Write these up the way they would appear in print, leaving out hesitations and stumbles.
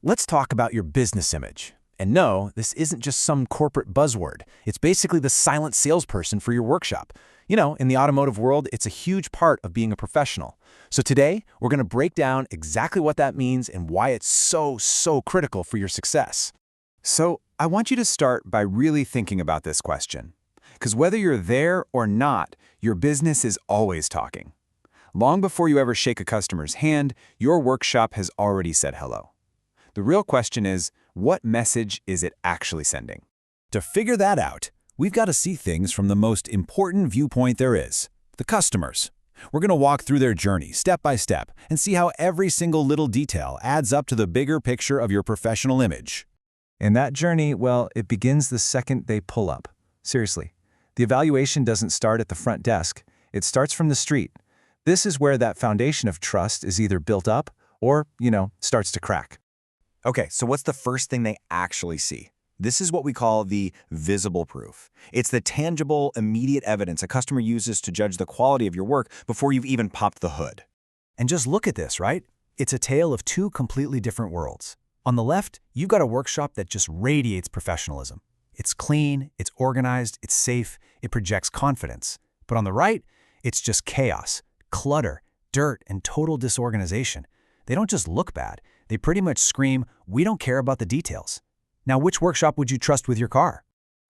Let's talk about your business image. And no, this isn't just some corporate buzzword. It's basically the silent salesperson for your workshop. You know, in the automotive world, it's a huge part of being a professional. So today, we're going to break down exactly what that means and why it's so critical for your success. So I want you to start by really thinking about this question. Because whether you're there or not, your business is always talking. Long before you ever shake a customer's hand, your workshop has already said hello. The real question is, what message is it actually sending? To figure that out, we've got to see things from the most important viewpoint there is, the customers. We're going to walk through their journey step by step and see how every single little detail adds up to the bigger picture of your professional image. And that journey, well, it begins the second they pull up. Seriously, the evaluation doesn't start at the front desk. It starts from the street. This is where that foundation of trust is either built up or, starts to crack. Okay, so what's the first thing they actually see? This is what we call the visible proof. It's the tangible, immediate evidence a customer uses to judge the quality of your work before you've even popped the hood. And just look at this, right? It's a tale of two completely different worlds. On the left, you've got a workshop that just radiates professionalism. It's clean, it's organized, it's safe, it projects confidence. But on the right, it's just chaos, clutter, dirt, and total disorganization. They don't just look bad. They pretty much scream, "We don't care about the details." Now, which workshop would you trust with your car?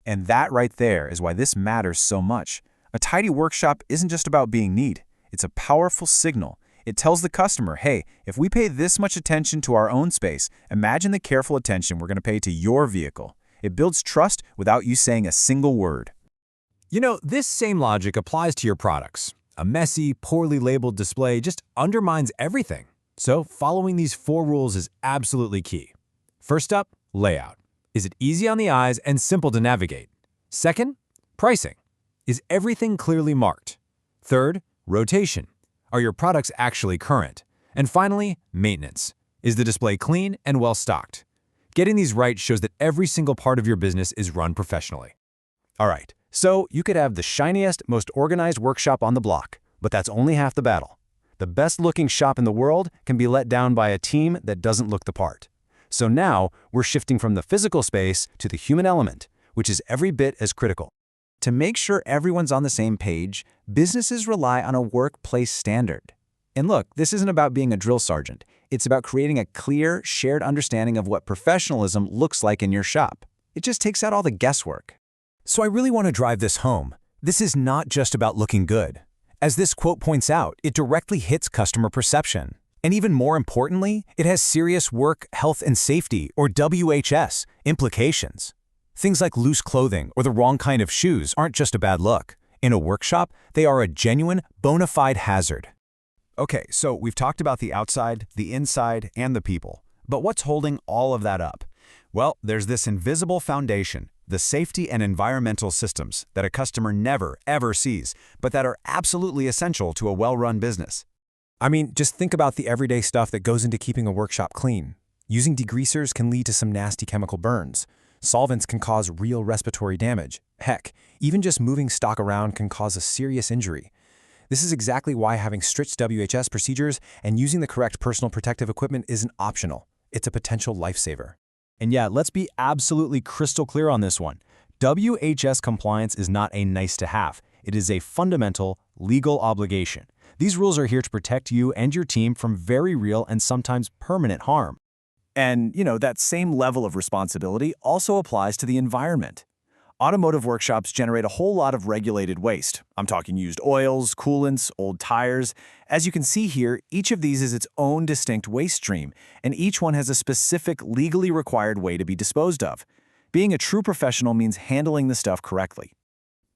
And that right there is why this matters so much. A tidy workshop isn't just about being neat. It's a powerful signal. It tells the customer, hey, if we pay this much attention to our own space, imagine the careful attention we're going to pay to your vehicle. It builds trust without you saying a single word. You know, this same logic applies to your products. A messy, poorly labeled display just undermines everything. So following these 4 rules is absolutely key. First up, layout. Is it easy on the eyes and simple to navigate? Second, pricing. Is everything clearly marked? Third, rotation. Are your products actually current? And finally, maintenance. Is the display clean and well stocked? Getting these right shows that every single part of your business is run professionally. All right, so you could have the shiniest, most organized workshop on the block, but that's only half the battle. The best-looking shop in the world can be let down by a team that doesn't look the part. So now, we're shifting from the physical space to the human element, which is every bit as critical. To make sure everyone's on the same page, businesses rely on a workplace standard. And look, this isn't about being a drill sergeant. It's about creating a clear, shared understanding of what professionalism looks like in your shop. It just takes out all the guesswork. So I really want to drive this home. This is not just about looking good. As this quote points out, it directly hits customer perception. And even more importantly, it has serious work, health, and safety, or WHS, implications. Things like loose clothing or the wrong kind of shoes aren't just a bad look. In a workshop, they are a genuine, bona fide hazard. Okay, so we've talked about the outside, the inside, and the people. But what's holding all of that up? Well, there's this invisible foundation, the safety and environmental systems that a customer never, ever sees, but that are absolutely essential to a well-run business. I mean, just think about the everyday stuff that goes into keeping a workshop clean. Using degreasers can lead to some nasty chemical burns. Solvents can cause real respiratory damage. Heck, even just moving stock around can cause a serious injury. This is exactly why having strict WHS procedures and using the correct personal protective equipment isn't optional. It's a potential lifesaver. And yeah, let's be absolutely crystal clear on this one. WHS compliance is not a nice-to-have. It is a fundamental, legal obligation. These rules are here to protect you and your team from very real and sometimes permanent harm. And, that same level of responsibility also applies to the environment. Automotive workshops generate a whole lot of regulated waste. I'm talking used oils, coolants, old tires. As you can see here, each of these is its own distinct waste stream, and each one has a specific legally required way to be disposed of. Being a true professional means handling the stuff correctly.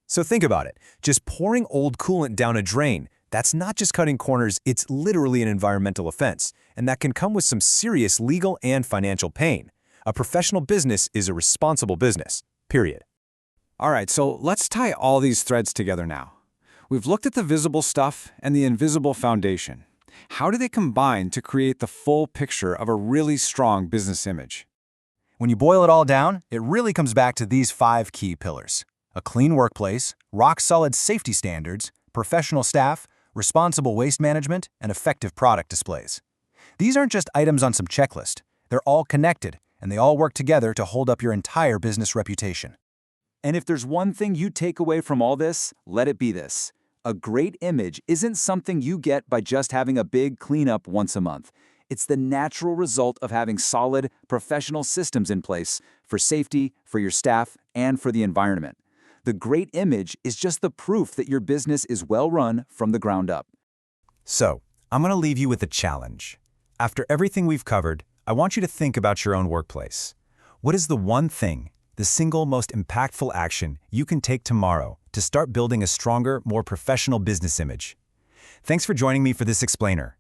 So think about it. Just pouring old coolant down a drain, that's not just cutting corners, it's literally an environmental offense, and that can come with some serious legal and financial pain. A professional business is a responsible business, period. All right, so let's tie all these threads together now. We've looked at the visible stuff and the invisible foundation. How do they combine to create the full picture of a really strong business image? When you boil it all down, it really comes back to these 5 key pillars: a clean workplace, rock-solid safety standards, professional staff, responsible waste management, and effective product displays. These aren't just items on some checklist. They're all connected, and they all work together to hold up your entire business reputation. And if there's one thing you take away from all this, let it be this. A great image isn't something you get by just having a big cleanup once a month. It's the natural result of having solid, professional systems in place for safety, for your staff, and for the environment. The great image is just the proof that your business is well run from the ground up. So, I'm going to leave you with a challenge. After everything we've covered, I want you to think about your own workplace. What is the one thing, the single most impactful action you can take tomorrow to start building a stronger, more professional business image? Thanks for joining me for this explainer.